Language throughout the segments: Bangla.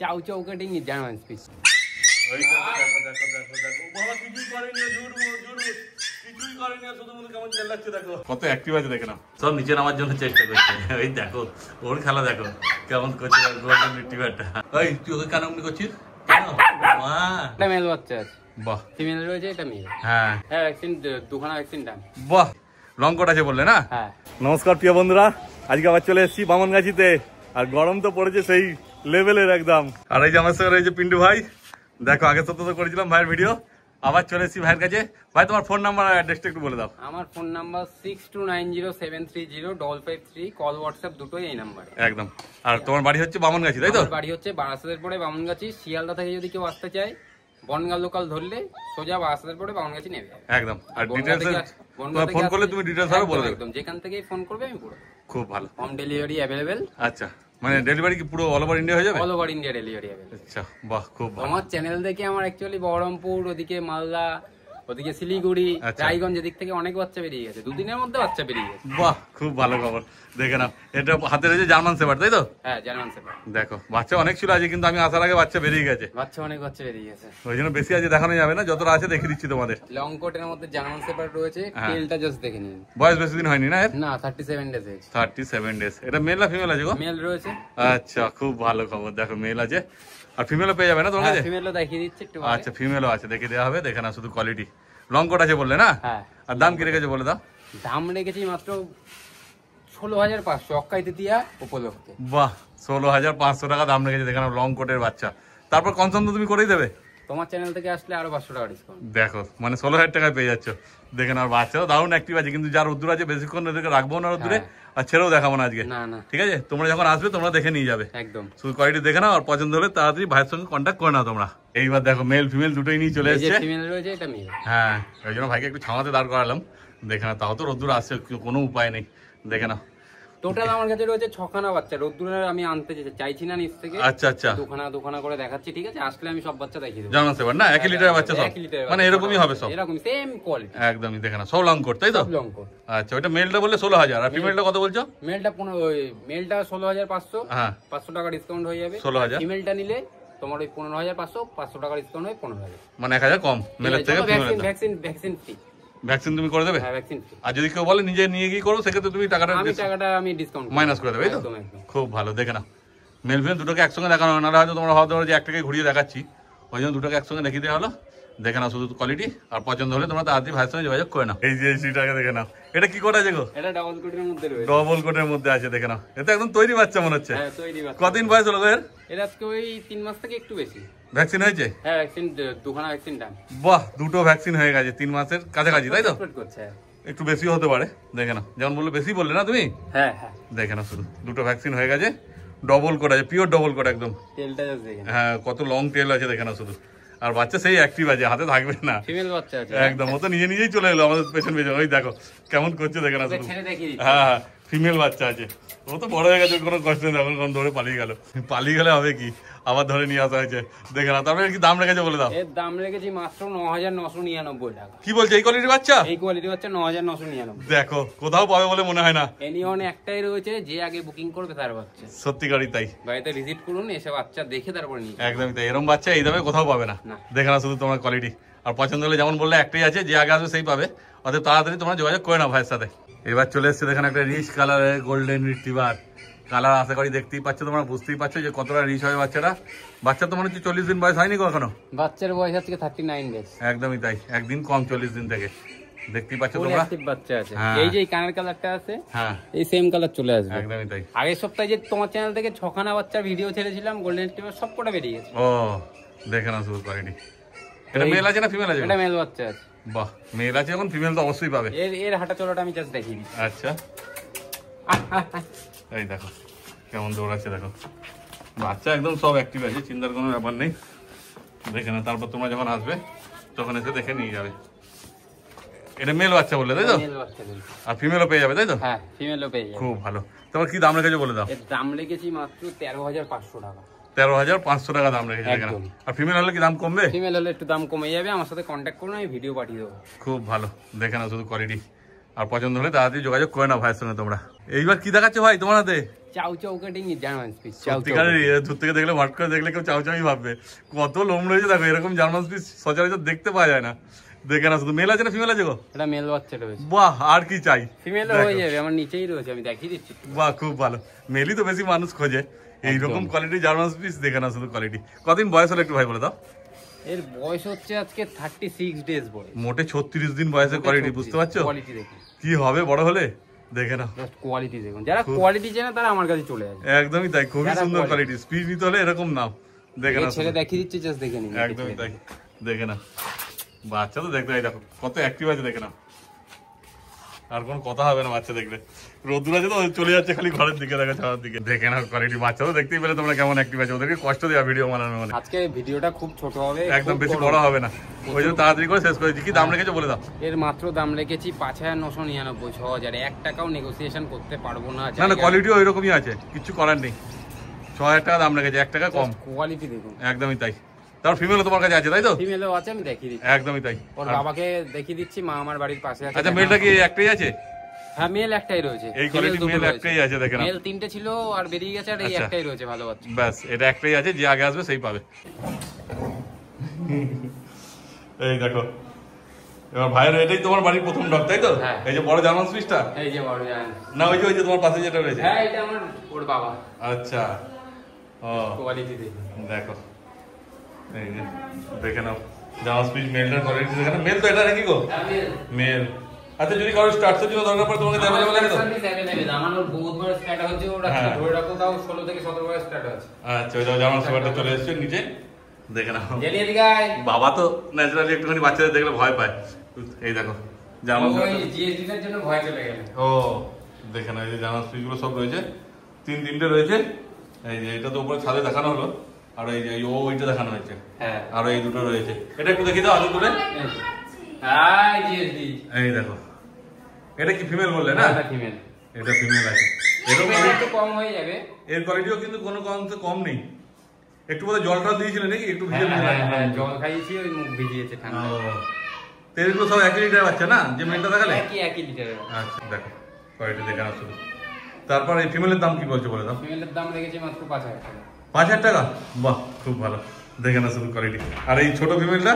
চাউ চাউ কাটিং জার্মান স্পিচ। কত অ্যাক্টিভ আছে দেখে না, সব নিচে নামার জন্য চেষ্টা করছে। ওই দেখো ওর খেলা দেখো কেমন করছে গোল্ডেন রিট্রিভারটা। ওই তুই ওকে কেন এমনি করছিস? একটা মেল বাচ্চা আছে। বাহ, ফিমেল রয়েছে, এটা মেল। হ্যাঁ হ্যাঁ, ভ্যাকসিন দুখানা ভ্যাকসিন ডান। বাহ, লং কোট আছে বললে না? হ্যাঁ। নমস্কার প্রিয় বন্ধুরা, আজকে আবার চলে এসেছি বামনগাছিতে। আর গরম তো পড়েছে সেই লেভেলের একদম। আর এই যে আমার সঙ্গে রয়েছে পিন্টু ভাই। দেখো আগের সপ্তাহে তো করেছিলাম ভাইয়ের ভিডিও, আবার চলে এসেছি ভাইয়ের কাছে। ভাই তোমার ফোন নাম্বার আর অ্যাড্রেসটা একটু বলে দাও। আমার ফোন নাম্বার 6290730553, কল হোয়াটসঅ্যাপ দুটোই এই নাম্বারে। একদম। আর তোমার বাড়ি হচ্ছে বামনগাছি তাই তো? বাড়ি হচ্ছে বারাসাতের পরে বামনগাছি। শিয়ালদা থেকে যদি কেউ আসতে চায় বনগাঁ লোকাল ধরলে সোজা বারাসাতের পরে বামনগাছি নেবে একদম। আর ডিটেইলস ফোন করলে তুমি ডিটেইলস আরো বলে দেবে। একদম, যেখান থেকেই ফোন করবে আমি পুরো। খুব ভালো। Home delivery available. আচ্ছা, মানে ডেলিভারি কি পুরো অল ওভার ইন্ডিয়া হয়ে যাবে? All over India delivery available. আচ্ছা, বাহ খুব ভালো। আমার চ্যানেল দেখে আমার অ্যাকচুয়ালি বহরমপুর, ওদিকে মালদা, ওদিকে শিলিগুড়ি, রায়গঞ্জ, এদিক থেকে অনেক বাচ্চা বেরিয়ে গেছে। দুদিনের মধ্যে বাচ্চা বেরিয়ে গেছে। বাহ, খুব ভালো খবর। দেখে নাও, এটা হাতে রয়েছে জার্মান শেপার্ড তাই তো? হ্যাঁ, জার্মান শেপার্ড। দেখো বাচ্চা অনেক ছিল আজকে, কিন্তু আমি আসার আগে বাচ্চা বেরিয়ে গেছে। বাচ্চা অনেক বাচ্চা বেরিয়ে গেছে, ওই জন্য বেশি আজকে দেখানো যাবে না, যতটা আছে দেখিয়ে দিচ্ছি তোমাদের। লং কোটের মধ্যে জার্মান শেপার্ড রয়েছে, টেলটা জাস্ট দেখে নিন। বয়স বেশি দিন হয়নি না এর? না, 37 ডেজ এজ। 37 ডেজ। এটা মেল না ফিমেল আছে গো? মেল রয়েছে। আচ্ছা, খুব ভালো খবর। দেখো মেল আছে, আর ফিমেলও পেয়ে যাবে না তোমার কাছে? ফিমেলও দেখিয়ে দিচ্ছি একটু। আচ্ছা, ফিমেলও আছে, দেখিয়ে দেওয়া হবে। দেখে না শুধু কোয়ালিটি। লং কোট আছে বললে না? হ্যাঁ। আর দাম কি রেখেছে বলে দাও। দাম রেখেছি মাত্র 16,500 অক্কাই তৃতীয়া উপলক্ষে। বাহ, 16,500 টাকা দাম রেখেছে। দেখে নাও লং কোটের বাচ্চা। তারপর কনসার্ন তো তুমি করেই দেবে? তোমার চ্যানেল থেকে আসলে আরো 500 টাকা ডিসকাউন্ট। দেখো, মানে 16,000 টাকায় পেয়ে যাচ্ছ। দেখে নাও বাচ্চাও দারুণ অ্যাক্টিভ আছে, কিন্তু যার রোদ্দুর আছে বেশিক্ষণ এদেরকে রাখবো না রোদ্দুরে, আর ছেড়েও দেখাবো না আজকে। না না, ঠিক আছে, তোমরা যখন আসবে তোমরা দেখে নিয়ে যাবে। একদম। শুধু কোয়ালিটি দেখে নাও, আর পছন্দ হলে তাড়াতাড়ি ভাইয়ের সঙ্গে কন্ট্যাক্ট করে নাও তোমরা। এইবার দেখো মেল ফিমেল দুটোই নিয়ে চলে এসেছে। ফিমেল রয়েছে, এটা মেল। হ্যাঁ, ওই জন্য ভাইকে একটু ছামাতে দাঁড় করালাম। দেখে না, তাও তো রোদ্দুর আসছে, কোনো উপায় নেই। দেখে নাও, টোটাল আমার কাছে রয়েছে 6খানা বাচ্চা। রোদ্দুরে আমি আনতে চাইছি না নিচ থেকে। আচ্ছা আচ্ছা, দুখানা করে দেখাচ্ছি। ঠিক আছে, আসলে আমি সব বাচ্চা দেখিয়ে দেবো। জার্মান শেপার্ড না? 1 লিটারের বাচ্চা সব? মানে এরকমই হবে সব? এরকম সেম কোয়ালিটি একদমই। দেখে না, সব লং কোট তাই তো? Long coat. আচ্ছা, ওইটা মেলটা বললে 16,000, আর ফিমেলটা কত বলছো? মেলটা 16,500। হ্যাঁ, 500 টাকা ডিসকাউন্ট হয়ে যাবে। 16,000। ফিমেলটা নিলে তোমার ওই 15,500, 500 টাকা ডিসকাউন্ট হয় 15,000। মানে 1,000 কম মেলের থেকে ফিমেলের। Vaccine free. ভ্যাকসিন তুমি করে দেবে? হ্যাঁ, ভ্যাকসিন ফ্রি। আর যদি কেউ বলে নিজে নিয়ে গিয়ে করো, সেক্ষেত্রে তুমি টাকাটা আমি ডিসকাউন্ট মাইনাস করে দেবে, তাই তো? খুব ভালো। দেখে নাও, মেল ফিমেল দুটোকে একসঙ্গে দেখানো হয়, নাহলে হয়তো তোমরা ভাবতে পারো যে একটাকে ঘুরিয়ে দেখাচ্ছি। ওই জন্য দুটোকে একসঙ্গে দেখিয়ে দেওয়া হলো। দেখে নাও শুধু কোয়ালিটি, আর পছন্দ হলে তোমরা তাড়াতাড়ি ভাইয়ের সঙ্গে যোগাযোগ করে নাও। এই যে সিটাকে দেখে নাও, এটা কি কোট আছে গো? এটা ডাবল কোটের মধ্যে রয়েছে। ডবল কোটের মধ্যে আছে। দেখে নাও, এটা একদম তৈরি বাচ্চা মনে হচ্ছে। হ্যাঁ, তৈরি বাচ্চা। কতদিন বয়স হলো গো এর? এটা আজকে ওই 3 মাস থেকে একটু বেশি। ভ্যাকসিন হয়েছে? হ্যাঁ, ভ্যাকসিন দুখানা ভ্যাকসিন ডান। বাহ, দুটো ভ্যাকসিন হয়ে গেছে 3 মাসের কাছাকাছি তাই তো? করছে, একটু বেশি হতে পারে। দেখে নাও, যেমন বললে বেশি বললে না তুমি? হ্যাঁ হ্যাঁ। দেখে নাও, শুধু দুটো ভ্যাকসিন হয়ে গেছে, ডবল কোট আছে, পিওর ডবল কোট একদম। টেলটা জাস্ট দেখেন। হ্যাঁ, কত লং টেল আছে দেখে নাও শুধু। আর বাচ্চা সেই অ্যাক্টিভ আছে, হাতে থাকবে না। ফিমেল বাচ্চা আছে একদম, ও তো নিজেই চলে এলো আমাদের পেছন পেছন। ওই দেখো কেমন করছে, দেখে না শুধু। হ্যাঁ হ্যাঁ, ফিমেল বাচ্চা আছে। ও তো বড় হয়ে গেছে, কোনো কষ্ট নেই, এখন ধরে পালিয়ে গেলে হবে কি, আবার ধরে নিয়ে আসা হয়েছে। দেখে না, তারপরে কি দাম রেখেছে বলে দাও। এর দাম রেখেছি মাত্র 9,999 টাকা। কি বলছে, এই কোয়ালিটির বাচ্চা? এই কোয়ালিটির বাচ্চা 9,999। দেখো, কোথাও পাবে বলে মনে হয় না। এনিওনে একটাই রয়েছে, যে আগে বুকিং করবে তার বাচ্চা। সত্যিকারই তাই। বাড়িতে ভিজিট করুন, এসে বাচ্চা দেখে তারপরে নিয়ে। একদমই তাই, এরকম বাচ্চা এই দামে কোথাও পাবে না। দেখে না শুধু তোমার কোয়ালিটি, আর পছন্দ হলে যেমন বললে একটাই আছে, যে আগে আসবে সেই পাবে। অতএব তাড়াতাড়ি তোমরা যোগাযোগ করে নাও ভাইয়ের সাথে। এবার চলে এসছে দেখেন একটা রিচ কালারের গোল্ডেন রিট্রিভার। কালার আশা করি দেখতেই পাচ্ছ, তোমরা বুঝতেই পারছো যে কতটা রিচ হবে বাচ্চাটা। বাচ্চা তো মনে হচ্ছে 40 দিন বয়স হয়নি এখনো? বাচ্চার বয়স আজকে 39 ডেজ। একদমই তাই, একদিন কম 40 দিন থেকে। দেখতেই পাচ্ছ তোমরা, বাচ্চা আছে। এই যে কানের কালারটা আছে, হ্যাঁ এই সেম কালার চলে আসবে। একদমই তাই। আগের সপ্তাহে যে তোমার চ্যানেল থেকে 6খানা বাচ্চার ভিডিও ছেড়েছিলাম, গোল্ডেন রিট্রিভার সবকটা বেরিয়ে গেছে। ও, দেখে না শুধু কোয়ালিটি। এটা মেল আছে না ফিমেল আছে? এটা মেল বাচ্চা আছে। বাহ, মেল আছে, এখন ফিমেল তো অবশ্যই পাবে। এর হাঁটা চলাটা আমি জাস্ট দেখিয়ে দিই। আচ্ছা, এই দেখো কেমন দৌড়াচ্ছে, দেখো বাচ্চা একদম সব অ্যাক্টিভ আছে, চিন্তার কোনো ব্যাপার নেই। দেখে না, তারপর তোমরা যখন আসবে তখন এসে দেখে নিয়ে যাবে। এটা মেল বাচ্চা বললে তাই তো? আর ফিমেলও পেয়ে যাবে তাই তো? হ্যাঁ, ফিমেলও পেয়ে যাবে। খুব ভালো। তোমার কি দাম রেখেছো বলে দাও। এর দাম রেখেছি মাত্র 13,500 টাকা। 13,500 টাকা দাম রেখেছে। আর ফিমেল হলে কি দাম কমবে? ফিমেল হলে একটু দাম কমে যাবে, আমার সাথে কন্ট্যাক্ট করুন, আমি ভিডিও পাঠিয়ে দেবো। খুব ভালো। দেখে নাও শুধু কোয়ালিটি, আর পছন্দ হলে তাড়াতাড়ি যোগাযোগ করে নাও ভাইয়ের সঙ্গে তোমরা। এইবার কি দেখাচ্ছ ভাই তোমার হাতে? চাউ চাউ কাটিং জার্মান স্পিচ। দূর থেকে দেখলে মাঠ করে দেখলে কেউ চাউ চাউই ভাববে। কত লোম রয়েছে দেখো, এরকম জার্মান স্পিচ সচরাচর দেখতে পাওয়া যায় না। দেখে না, শুধু মেল আছে না ফিমেল আছে গো? এটা মেল বাচ্চা রয়েছে। বাহ, আর কি চাই? ফিমেল হয়ে যাবে, আমার নিচেই রয়েছে, আমি দেখিয়ে দিচ্ছি। বাহ, খুব ভালো। মেলই তো বেশি মানুষ খোঁজে। এইরকম কোয়ালিটি জার্মান স্পিচ দেখে না, শুধু কোয়ালিটি। কতদিন বয়স হলো একটু ভাই বলে দাও? এর বয়স হচ্ছে আজকে 36 ডেজ বয়স। মোটে 36 দিন বয়সের কোয়ালিটি, বুঝতে পারছো? কোয়ালিটি দেখুন কি হবে বড় হলে, দেখে নাও। জাস্ট কোয়ালিটি দেখুন, যারা কোয়ালিটি চেনে তারা আমার কাছে চলে আসে। একদমই তাই, খুবই সুন্দর কোয়ালিটি। স্পিচ নিতে হলে এরকম নাও, দেখে নাও। ছেলে দেখিয়ে দিচ্ছি, জাস্ট দেখে নিন। একদমই তাই, দেখে নাও। বাচ্চা তো দেখতে দেখো কত অ্যাক্টিভ আছে, দেখে নাও। আর কোনো কথা হবে না বাচ্চা দেখলে। রোদ্দুর আছে তো চলে যাচ্ছে খালি ঘরের দিকে, দেখো ছাড়ার দিকে। দেখে নাও কোয়ালিটি। বাচ্চা তো দেখতেই পেলে তোমরা কেমন অ্যাক্টিভ আছে। ওদেরকে কষ্ট দেওয়া ভিডিও বানানো মানে। আজকে ভিডিওটা খুব ছোট হবে, একদম বেশি বড় হবে না, ওই জন্য তাড়াতাড়ি করে শেষ করেছি। কি দাম রেখেছো বলে দাও? এর মাত্র দাম রেখেছি 5,999, 6,000। 1 টাকাও নেগোসিয়েশন করতে পারবো না। না না, কোয়ালিটিও ওইরকমই আছে, কিছু করার নেই। 6,000 টাকা দাম রেখেছে, 1 টাকা কম। কোয়ালিটি দেখুন। একদমই তাই। তার ফিমেলও তোমার কাছে আছে তাই তো? ফিমেলও আছে, আমি দেখিয়ে দিচ্ছি। একদমই তাই। ওর বাবাকে দেখিয়ে দিচ্ছি, মা আমার বাড়ির পাশে আছে। আচ্ছা, মেলটা কি একটাই আছে? হ্যাঁ, মেল একটাই রয়েছে। এই কোয়ালিটি মেল একটাই আছে, দেখেন। মেল 3টে ছিল আর বেরিয়ে গেছে, আর এই একটাই রয়েছে ভালো বাচ্চা। ব্যাস, এটা একটাই আছে, যে আগে আসবে সেই পাবে। এই দেখো, এবার ভাইয়ের এটাই তোমার বাড়ির প্রথম ডগ তাই তো? এই যে বড় জার্মান সুইচটা, এই যে বড় জার্মান না ওই যে তোমার পাশে যেটা রয়েছে? হ্যাঁ, এটা আমার ওর বাবা। আচ্ছা, ও কোয়ালিটি দেখো, এই যে দেখে নাও জার্মান সুইচ মেলটার কোয়ালিটি দেখে নাও। মেল তো এটা নাকি গো? মেল। আচ্ছা, যদি কারো স্টার্টসের জন্য দরকার পড়ে তোমাকে অ্যাভেলেবল আছে তো? আমার বহুত বড় স্টার্ট হচ্ছে, ওটা ধরে রাখো, তাও 16 থেকে 17 বছর স্টার্ট আছে। আচ্ছা, ওই জার্মান সুইচটা চলে এসেছে নিচে, দেখে নাও। জেলিয়ে দিগাই বাবা তো ন্যাচারালি একটুখানি বাচ্চাদের দেখলে ভয় পায়। এই দেখো জার্মান সুইচ, ওই জিএসডি এর জন্য ভয় চলে গেল। ও দেখে নাও, এই যে জার্মান সুইচগুলো সব রয়েছে, তিনটে রয়েছে। এই যে এটা তো উপরে ছাদে দেখানো হলো, আর এই যে ওইটা দেখানো হয়েছে। হ্যাঁ, আর এই দুটো রয়েছে। এটা একটু দেখিয়ে দাও আগে তুলে। হাই জিএসডি, এই দেখো, এটা কি ফিমেল বললে না? এটা ফিমেল। এটা ফিমেল আছে, এটা একটু কম হয়ে যাবে। এর কোয়ালিটিও কিন্তু কোনো কম নেই। একটু বোধহয় জলটা দিয়েছিলে নাকি? একটু ভিজে হ্যাঁ, জল খাইয়েছি, ওই মুখ ভিজিয়েছে ঠান্ডা। তেলগুলো সব 1 লিটার বাচ্চা না, যে মেলটা দেখালে? একই লিটারের। আচ্ছা, দেখো কোয়ালিটি দেখে নাও শুধু। তারপর এই ফিমেলের দাম কি বলছো বলে দাও? ফিমেলের দাম রেখেছি মাত্র 5,000 টাকা। 5,000 টাকা? বাহ, খুব ভালো। দেখে না শুধু কোয়ালিটি। আর এই ছোট ফিমেলটা?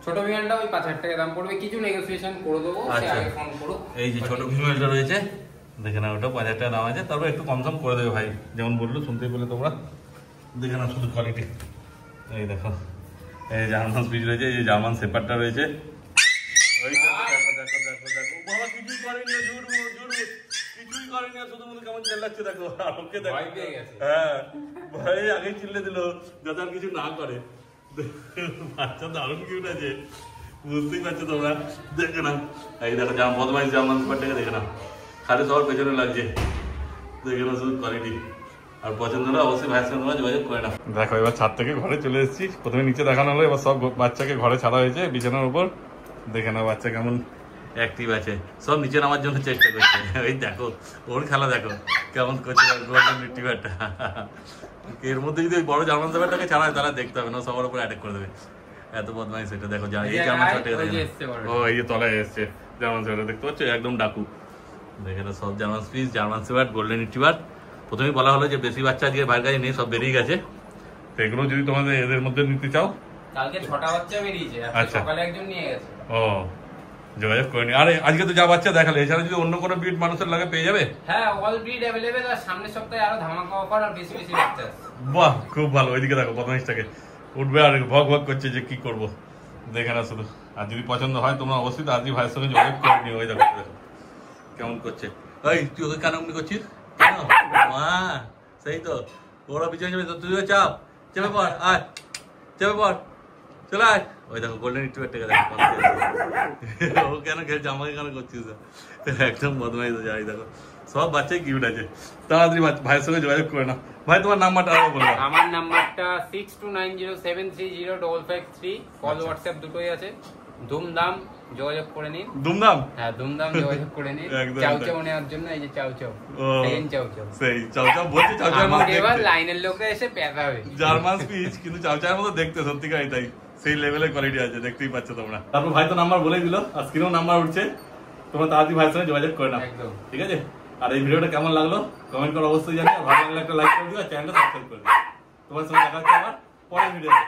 ছোট ফিমেলটা ওই 5,000 টাকা দাম পড়বে, কিছু নেগোসিয়েশন করে দেবো। আচ্ছা, আগে ফোন করো। এই যে ছোট ফিমেলটা রয়েছে, দেখে না, ওটা 5,000 টাকা দাম আছে। তারপর একটু কম করে দেবে ভাই, যেমন বললো, শুনতেই পেলে তোমরা। দেখে না শুধু কোয়ালিটি। এই দেখো, এই জার্মান স্পিচ রয়েছে, এই যে জার্মান শেপার্ডটা রয়েছে। ওই দেখো দেখো দেখো দেখো, বাবা কিছুই করেনি, কিছুই করেনি, শুধু মনে কেমন চেল্লাচ্ছে দেখো। আর ওকে দেখো, ভয় পেয়ে গেছে। হ্যাঁ, ভয়ে আগে চিল্লে দিল যাতে আর কিছু না করে। বাচ্চা দারুণ কিউট আছে, বুঝতেই পারছো তোমরা। দেখে না, এই দেখো বদমাইশ জার্মান শেপার্ডটাকে দেখে না, খালি সবার পেছনে লাগছে। দেখে না শুধু কোয়ালিটি। আর পছন্দ হলে অবশ্যই ভাইয়ের সঙ্গে তোমরা যোগাযোগ করে নাও। দেখো, এবার ছাদ থেকে ঘরে চলে এসেছি। প্রথমে নিচে দেখানো হলো, এবার সব বাচ্চাকে ঘরে ছাড়া হয়েছে বিছানার উপর। দেখে নাও বাচ্চা কেমন অ্যাক্টিভ আছে, সব নিচে নামার জন্য চেষ্টা করছে। ওই দেখো ওর খেলা দেখো কেমন করছে গোল্ডেন রিট্রিভারটা। এর মধ্যে যদি ওই বড় জার্মান শেপার্ডটাকে ছাড়ায়, তারা দেখতে হবে না, সবার উপর অ্যাটাক করে দেবে। এত বদমাইশ এটা দেখো। এই জার্মান শেপার্ডটাকে ও এই যে তলায় এসছে জার্মান শেপার্ডটা, দেখতে পাচ্ছ একদম ডাকু। দেখে না, সব German speech, German shepherd, golden retriever. প্রথমেই বলা হলো যে বেশি বাচ্চা আজকে বাইরের কাছে নেই, সব বেরিয়ে গেছে। তো এগুলো যদি তোমাদের এদের মধ্যে নিতে চাও, কালকে 6টা বাচ্চা বেরিয়েছে, আচ্ছা, সকালে একজন নিয়ে গেছে। ও যোগাযোগ করে নি। আরে আজকে তো যা বাচ্চা দেখালে, এছাড়া যদি অন্য কোনো ব্রিড মানুষের লাগে পেয়ে যাবে? হ্যাঁ, অল ব্রিড अवेलेबल। আর সামনের সপ্তাহে আরো ধামাকা অফার আর বেশি বেশি বাচ্চা আছে। বাহ, খুব ভালো। ওইদিকে দেখো বদমাইশটাকে উঠবে আর ভগ ভগ করছে যে কি করব। দেখে না শুধু। আর যদি পছন্দ হয় তোমরা অবশ্যই আজই ভাইয়ের সঙ্গে যোগাযোগ করে নিও। ওই দেখো দেখো কেমন করছে। এই তুই ওকে কেন অমনি করছিস কেন? সেই তো ওরা পিছনে যাবে তো, তুইও চাপ, চেপে পড়, আয় চেপে পড়, চলে আয়। ওই দেখো গোল্ডেন রিট্রিভারটাকে দেখো, ও কেন খেলছে, আমাকে কেন করছিস? একদম বদমাইশ হয়ে যায়। দেখো সব বাচ্চাই কিউট আছে। তাড়াতাড়ি ভাইয়ের সঙ্গে যোগাযোগ করে না। ভাই তোমার নাম্বারটা আরো বলবো। আমার নাম্বারটা 6290730553। কল হোয়াটসঅ্যাপ দুটোই আছে। ধুমধাম যোগাযোগ করে নিন। ধুমধাম? হ্যাঁ, ধুমধাম যোগাযোগ করে নিন। চাউ চাউ নেওয়ার জন্য এই যে চাউ চাউ, সেকেন্ড চাউ চাউ, সেই চাউ চাউ বলছে। চাউ চাউ আমাকে এবার লাইনের লোকে এসে পেঁচাবে। জার্মান স্পিচ কিন্তু চাউ চাউয়ের মতো দেখতে সত্যিকারই তাই, সেই লেভেলের কোয়ালিটি আছে, দেখতেই পাচ্ছ তোমরা। তারপর ভাই তো নাম্বার বলেই দিল, আর স্ক্রিনেও নাম্বার উঠছে। তোমরা তাড়াতাড়ি ভাইয়ের সঙ্গে যোগাযোগ করে নাও, ঠিক আছে? আর এই ভিডিওটা কেমন লাগলো কমেন্ট করে অবশ্যই জানিও, ভালো লাগলে একটা লাইক করে দিও, চ্যানেলটা সাবস্ক্রাইব করে দিও। তোমার সঙ্গে দেখা হচ্ছে আবার পরের ভিডিওতে।